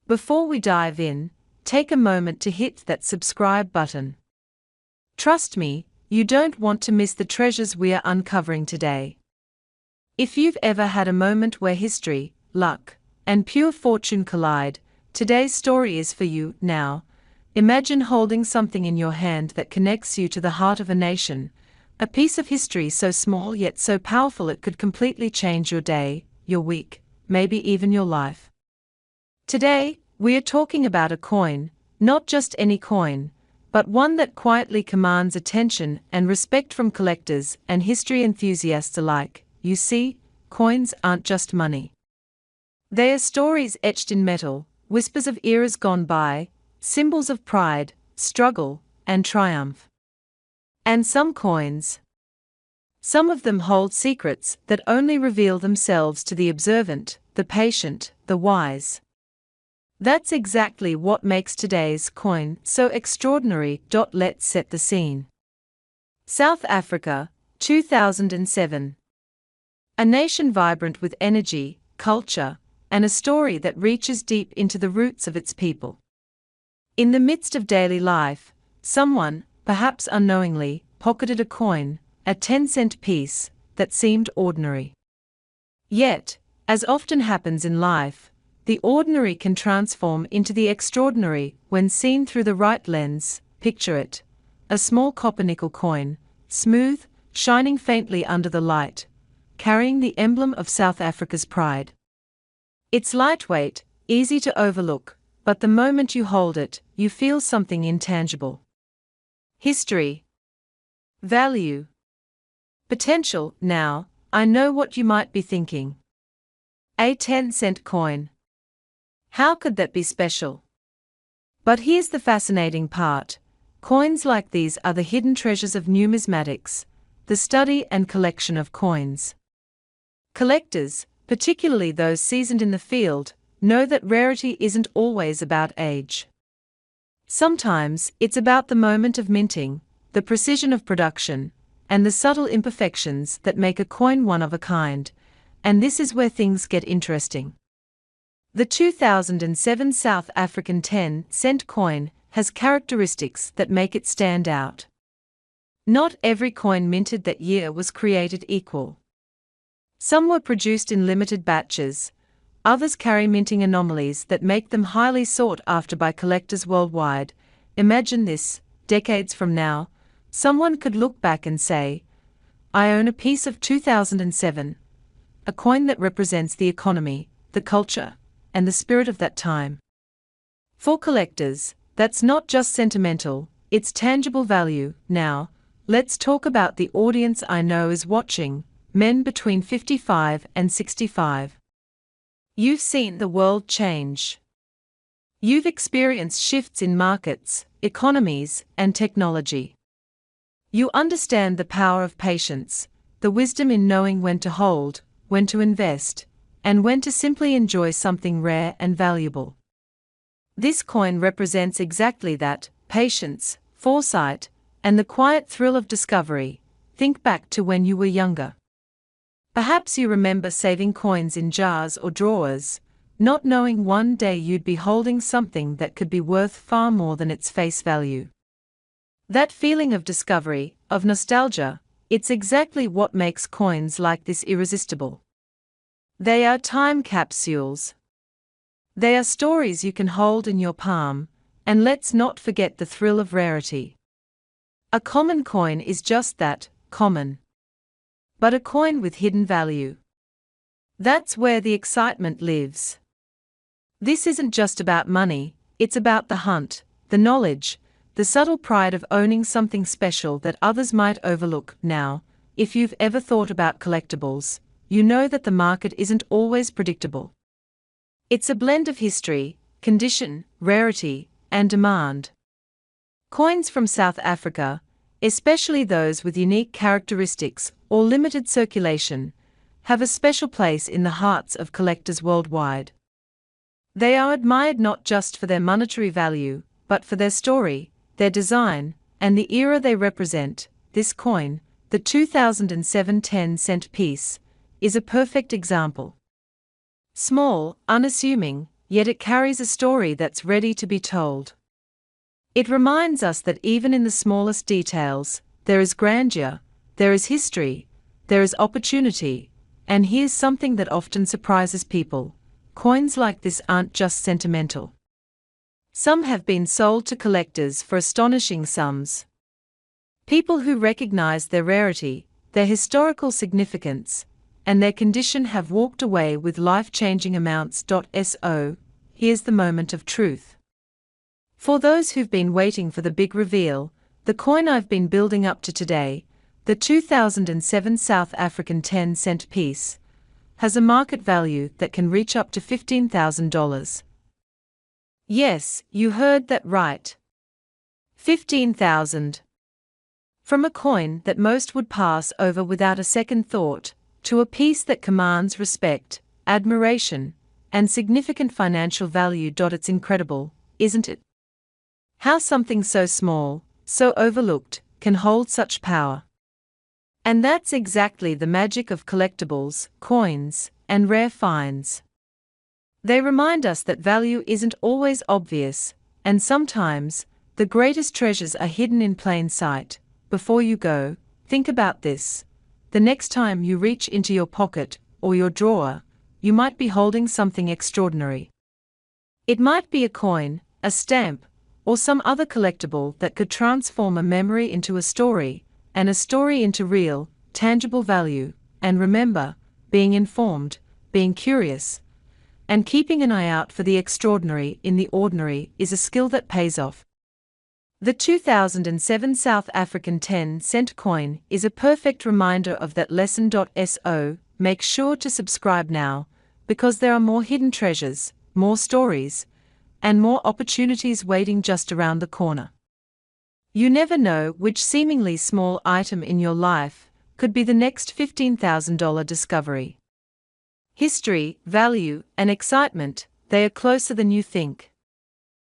Before we dive in, take a moment to hit that subscribe button. Trust me, you don't want to miss the treasures we are uncovering today. If you've ever had a moment where history, luck, and pure fortune collide, today's story is for you. Now, imagine holding something in your hand that connects you to the heart of a nation, a piece of history so small yet so powerful it could completely change your day, your week, maybe even your life. Today, we are talking about a coin, not just any coin, but one that quietly commands attention and respect from collectors and history enthusiasts alike. You see, coins aren't just money. They are stories etched in metal, whispers of eras gone by, symbols of pride, struggle, and triumph. And some coins, some of them hold secrets that only reveal themselves to the observant, the patient, the wise. That's exactly what makes today's coin so extraordinary. Let's set the scene. South Africa, 2007. A nation vibrant with energy, culture, and a story that reaches deep into the roots of its people. In the midst of daily life, someone, perhaps unknowingly, pocketed a coin, a 10-cent piece, that seemed ordinary. Yet, as often happens in life, the ordinary can transform into the extraordinary when seen through the right lens. Picture it: a small copper-nickel coin, smooth, shining faintly under the light, carrying the emblem of South Africa's pride. It's lightweight, easy to overlook, but the moment you hold it, you feel something intangible. History, value, potential. Now, I know what you might be thinking. A 10-cent coin. How could that be special? But here's the fascinating part. Coins like these are the hidden treasures of numismatics, the study and collection of coins. Collectors, particularly those seasoned in the field, know that rarity isn't always about age. Sometimes, it's about the moment of minting, the precision of production, and the subtle imperfections that make a coin one of a kind. And this is where things get interesting. The 2007 South African 10-cent coin has characteristics that make it stand out. Not every coin minted that year was created equal. Some were produced in limited batches, others carry minting anomalies that make them highly sought after by collectors worldwide. Imagine this: decades from now, someone could look back and say, "I own a piece of 2007, a coin that represents the economy, the culture, and the spirit of that time." For collectors, that's not just sentimental, it's tangible value. Now, let's talk about the audience I know is watching: men between 55 and 65. You've seen the world change. You've experienced shifts in markets, economies, and technology. You understand the power of patience, the wisdom in knowing when to hold, when to invest, and when to simply enjoy something rare and valuable. This coin represents exactly that: patience, foresight, and the quiet thrill of discovery. Think back to when you were younger. Perhaps you remember saving coins in jars or drawers, not knowing one day you'd be holding something that could be worth far more than its face value. That feeling of discovery, of nostalgia, it's exactly what makes coins like this irresistible. They are time capsules. They are stories you can hold in your palm, and let's not forget the thrill of rarity. A common coin is just that, common. But a coin with hidden value. That's where the excitement lives. This isn't just about money, it's about the hunt, the knowledge, the subtle pride of owning something special that others might overlook. Now, if you've ever thought about collectibles, you know that the market isn't always predictable. It's a blend of history, condition, rarity, and demand. Coins from South Africa, especially those with unique characteristics or limited circulation, have a special place in the hearts of collectors worldwide. They are admired not just for their monetary value, but for their story, their design, and the era they represent. This coin, the 2007 10-cent piece, is a perfect example. Small, unassuming, yet it carries a story that's ready to be told. It reminds us that even in the smallest details, there is grandeur, there is history, there is opportunity, and here's something that often surprises people: coins like this aren't just sentimental. Some have been sold to collectors for astonishing sums. People who recognize their rarity, their historical significance, and their condition have walked away with life-changing amounts. So, here's the moment of truth. For those who've been waiting for the big reveal, the coin I've been building up to today, the 2007 South African 10-cent piece, has a market value that can reach up to $15,000. Yes, you heard that right. 15,000. From a coin that most would pass over without a second thought, to a piece that commands respect, admiration, and significant financial value. It's incredible, isn't it? How something so small, so overlooked, can hold such power. And that's exactly the magic of collectibles, coins, and rare finds. They remind us that value isn't always obvious, and sometimes, the greatest treasures are hidden in plain sight. Before you go, think about this. The next time you reach into your pocket or your drawer, you might be holding something extraordinary. It might be a coin, a stamp, or some other collectible that could transform a memory into a story, and a story into real, tangible value. And remember, being informed, being curious, and keeping an eye out for the extraordinary in the ordinary is a skill that pays off. The 2007 South African 10-cent coin is a perfect reminder of that lesson. So, make sure to subscribe now, because there are more hidden treasures, more stories, and more opportunities waiting just around the corner. You never know which seemingly small item in your life could be the next $15,000 discovery. History, value, and excitement, they are closer than you think.